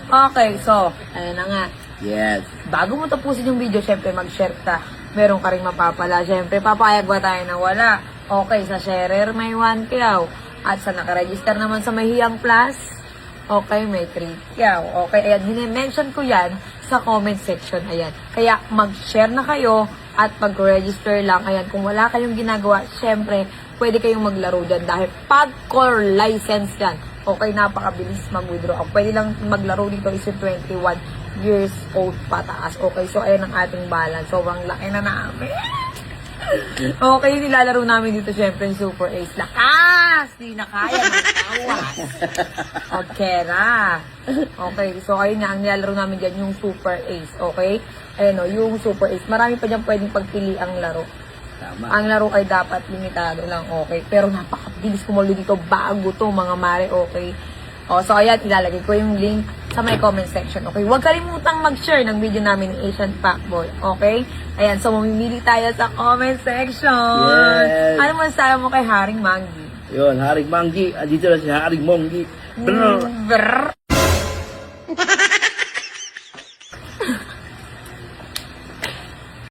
Okay, so, ayun na nga. Yes. Bago mo tapusin yung video, syempre mag-share ka. Meron ka rin mapapala. Syempre, papayag ba tayo na wala? Okay, sa sharer may 1 kyaw. At sa nakaregister naman sa Mahiyang Plus, okay, may 3 kyaw. Okay, ayan, mini-mention ko yan sa comment section. Ayan. Kaya mag-share na kayo at mag-register lang. Ayan, kung wala kayong ginagawa, syempre, pwede kayong maglaro dyan dahil pag-core license yan. Okay, napakabilis mag-withdraw. Ang pwede lang maglaro dito is 21 years old pataas. Okay, so ayan ang ating balance. Sobrang laki na namin. Okay, nilalaro namin dito syempre yung Super Ace. Lakas! Di na kaya magtawas. Okay na. Okay, so ayun nga, ang nilalaro namin dyan yung Super Ace. Okay? Ayan o, yung Super Ace. Marami pa dyan pwedeng pagpili ang laro. Tama. Ang laro ay dapat limitado lang, okay? Pero napakabilis kumulo dito bago to, mga mare, okay? O, so ayan, ilalagay ko yung link sa my comment section, okay? Huwag kalimutang mag-share ng video namin ni Asian Pacboy, okay? Ayan, so mamimili tayo sa comment section. Yes. Ano masasabi mo kay Haring Manggi? Yun, Haring Manggi. Andito na si Haring Monggi. Brr. Brrr.